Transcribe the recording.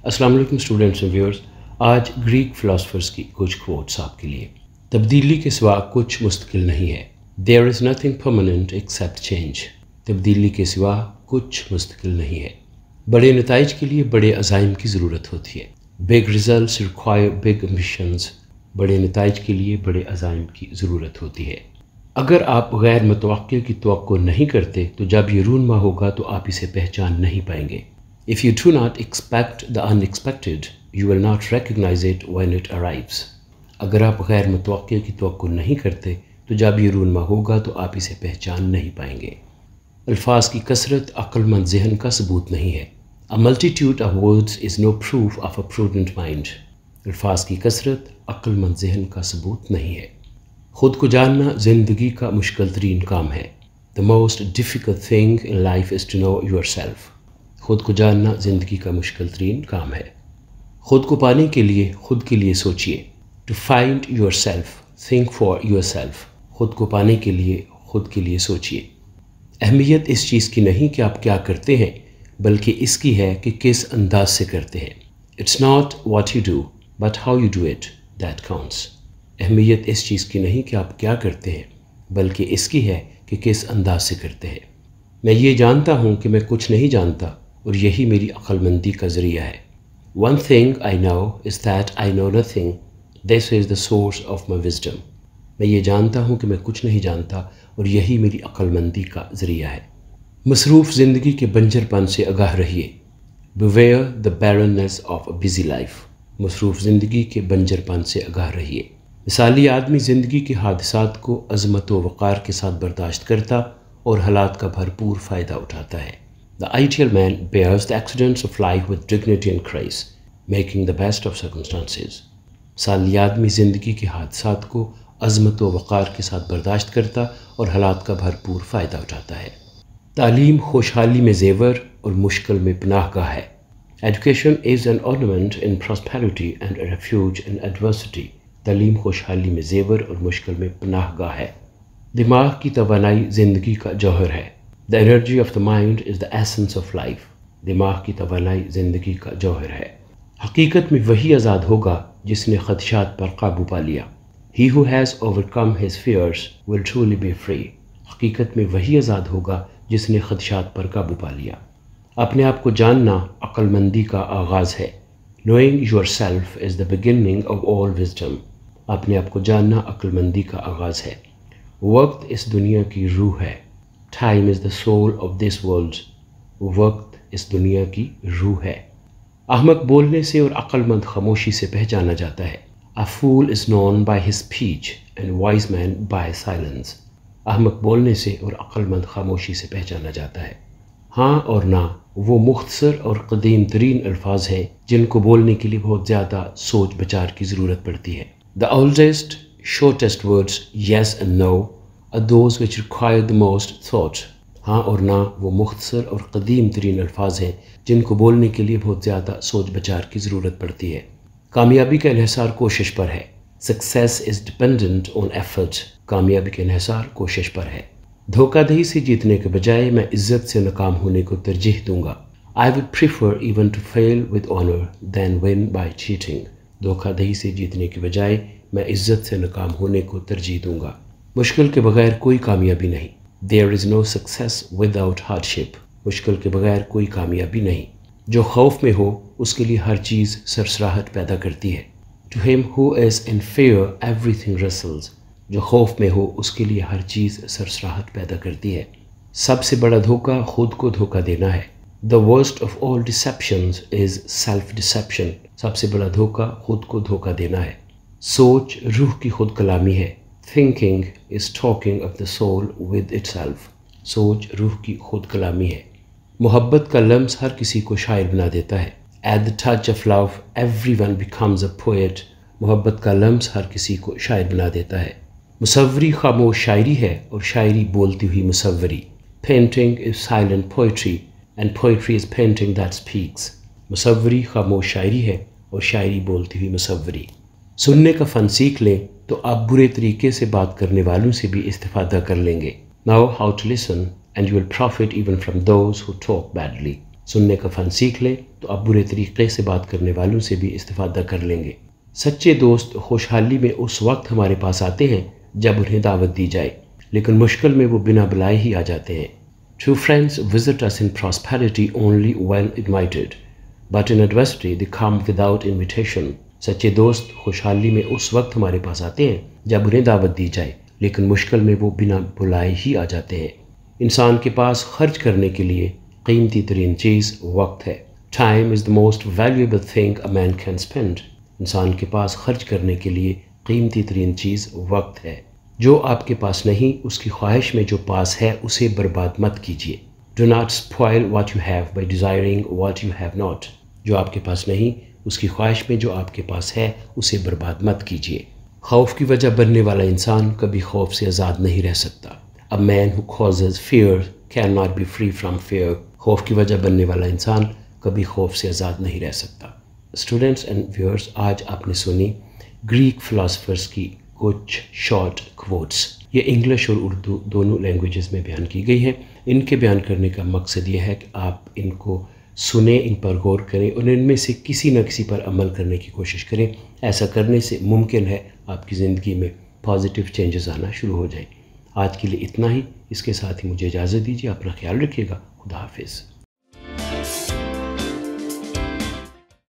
السلام علیکم students and viewers. آج گریک فلاسفرز کی کچھ کوٹس آپ کے لیے. تبدیلی کے سوا کچھ مستقل نہیں ہے. There is nothing permanent except change. تبدیلی کے سوا کچھ مستقل نہیں ہے. بڑے نتائج کے لیے بڑے عزائم کی ضرورت ہوتی ہے. Big results require big ambitions. بڑے نتائج کے لیے بڑے عزائم کی ضرورت ہوتی ہے. اگر آپ غیر متوقع کی توقع نہیں کرتے تو جب یہ رونما ہوگا تو آپ اسے پہچان نہیں پائیں گے. If you do not expect the unexpected, you will not recognize it when it arrives. اگر آپ غیر متوقع کی توقع نہیں کرتے تو جب یہ رونما ہوگا تو آپ اسے پہچان نہیں پائیں گے. الفاظ کی کثرت عقل مند ذہن کا ثبوت نہیں ہے. A multitude of words is no proof of a prudent mind. الفاظ کی کثرت عقل مند ذہن کا ثبوت نہیں ہے. خود کو جاننا زندگی کا مشکل ترین کام ہے. The most difficult thing in life is to know yourself. خود کو جاننا زندگی کا مشکل ترین کام ہے. خود کو پانے کے لیے خود کے لیے سوچئے. To find yourself, think for yourself. خود کو پانے کے لیے خود کے لیے سوچئے. اہمیت اس چیز کی نہیں کہ آپ کیا کرتے ہیں بلکہ اس کی ہے کہ کس انداز سے کرتے ہیں. It's not what you do, but how you do it that counts. اہمیت اس چیز کی نہیں کہ آپ کیا کرتے ہیں بلکہ اس کی ہے کہ کس انداز سے کرتے ہیں. میں یہ جانتا ہوں کہ میں کچھ نہیں جانتا اور یہی میری عقل مندی کا ذریعہ ہے. One thing I know is that I know nothing. This is the source of my wisdom. میں یہ جانتا ہوں کہ میں کچھ نہیں جانتا اور یہی میری عقل مندی کا ذریعہ ہے. مصروف زندگی کے بنجر پن سے آگاہ رہیے. Beware the barrenness of a busy life. مصروف زندگی کے بنجر پن سے آگاہ رہیے. مثالی آدمی زندگی کے حادثات کو عظمت و وقار کے ساتھ برداشت کرتا اور حالات کا بھرپور فائدہ اٹھاتا ہے. The ideal man bears the accidents of life with dignity and grace, making the best of circumstances. مثالی آدمی زندگی کے حادثات کو عظمت و وقار کے ساتھ برداشت کرتا اور حالات کا بھرپور فائدہ اٹھاتا ہے. تعلیم خوشحالی میں زیور اور مشکل میں پناہ گاہ ہے. Education is an ornament in prosperity and a refuge in adversity. تعلیم خوشحالی میں زیور اور مشکل میں پناہ گاہ ہے. دماغ کی توانائی زندگی کا جوہر ہے. The energy of the mind is the essence of life. دماغ کی توانائی زندگی کا جوہر ہے. حقیقت میں وہی آزاد ہوگا جس نے خدشات پر قابو پا لیا. He who has overcome his fears will truly be free. حقیقت میں وہی آزاد ہوگا جس نے خدشات پر قابو پا لیا. اپنے آپ کو جاننا عقل مندی کا آغاز ہے. Knowing yourself is the beginning of all wisdom. اپنے آپ کو جاننا عقل مندی کا آغاز ہے. وقت اس دنیا کی روح ہے. Time is the soul of this world. وقت اس دنیا کی روح ہے. احمق بولنے سے اور عقل مند خاموشی سے پہچانا جاتا ہے. A fool is known by his speech and wise man by silence. احمق بولنے سے اور عقل مند خاموشی سے پہچانا جاتا ہے. ہاں اور نہ وہ مختصر اور قدیم ترین الفاظ ہیں جن کو بولنے کے لیے بہت زیادہ سوچ بچار کی ضرورت پڑتی ہے. The oldest, shortest words, yes and no, are those which require the most thought. ہاں اور نہ وہ مختصر اور قدیم ترین الفاظ ہیں جن کو بولنے کے لیے بہت زیادہ سوچ بچار کی ضرورت پڑتی ہے. کامیابی کا انحصار کوشش پر ہے. Success is dependent on effort. کامیابی کا انحصار کوشش پر ہے. دھوکہ دہی سے جیتنے کے بجائے میں عزت سے ناکام ہونے کو ترجیح دوں گا. I would prefer even to fail with honor than win by cheating. دھوکہ دہی سے جیتنے کے بجائے میں عزت سے ناکام ہونے کو ترجیح دوں گا. مشکل کے بغیر کوئی کامیابی نہیں. There is no success without hardship. مشکل کے بغیر کوئی کامیابی نہیں. جو خوف میں ہو اس کے لیے ہر چیز سرسراہٹ پیدا کرتی ہے. To him who is in fear everything wrestles. جو خوف میں ہو اس کے لیے ہر چیز سرسراہٹ پیدا کرتی ہے. سب سے بڑا دھوکہ خود کو دھوکہ دینا ہے. The worst of all deceptions is self-deception. سب سے بڑا دھوکہ خود کو دھوکہ دینا ہے. سوچ روح کی خود کلامی ہے. Thinking is talking of the soul with itself. سوچ روح کی خود کلامی ہے. محبت کا لمس ہر کسی کو شاعر بنا دیتا ہے. At the touch of love, everyone becomes a poet. محبت کا لمس ہر کسی کو شاعر بنا دیتا ہے. مصوری خاموش شاعری ہے اور شاعری بولتی ہوئی مصوری. Painting is silent poetry and poetry is painting that speaks. مصوری خاموش شاعری ہے اور شاعری بولتی ہوئی مصوری. سننے کا فن سیکھ لیں تو آپ برے طریقے سے بات کرنے والوں سے بھی استفادہ کر لیں گے. Know how to listen and you will profit even from those who talk badly. سننے کا فن سیکھ لیں تو آپ برے طریقے سے بات کرنے والوں سے بھی استفادہ کر لیں گے۔ سچے دوست خوشحالی میں اس وقت ہمارے پاس آتے ہیں جب انہیں دعوت دی جائے، لیکن مشکل میں وہ بنا بلائے ہی آ جاتے ہیں۔ True friends visit us in prosperity only when invited, but in adversity they come without invitation۔ سچے دوست خوشحالی میں اس وقت ہمارے پاس آتے ہیں جب انہیں دعوت دی جائے، لیکن مشکل میں وہ بنا بلائے ہی آ جاتے ہیں۔ انسان کے پاس خرچ کرنے کے لیے قیمتی ترین چیز وقت ہے۔ Time is the most valuable thing a man can spend۔ انسان کے پاس خرچ کرنے کے لیے قیمتی ترین چیز وقت ہے۔ جو آپ کے پاس نہیں اس کی خواہش میں جو پاس ہے اسے برباد مت کیجیے۔ Do not spoil what you have by desiring what you have not۔ جو آپ کے پاس نہیں اس کی خواہش میں جو آپ کے پاس ہے اسے برباد مت کیجیے۔ خوف کی وجہ بننے والا انسان کبھی خوف سے آزاد نہیں رہ سکتا۔ A man who causes fear cannot be free from fear۔ خوف کی وجہ بننے والا انسان کبھی خوف سے آزاد نہیں رہ سکتا۔ اسٹوڈنٹس اینڈ ویورز، آج آپ نے سنی گریک فلاسفرز کی کچھ شارٹ کوٹس۔ یہ انگلش اور اردو دونوں لینگویجز میں بیان کی گئی ہیں۔ ان کے بیان کرنے کا مقصد یہ ہے کہ آپ ان کو سنیں، ان پر غور کریں اور ان میں سے کسی نہ کسی پر عمل کرنے کی کوشش کریں۔ ایسا کرنے سے ممکن ہے آپ کی زندگی میں پازیٹیو چینجز آنا شروع ہو جائیں۔ آج کے لیے اتنا ہی، اس کے ساتھ ہی مجھے اجازت دیجیے۔ اپنا خیال رکھیے گا۔ خدا حافظ۔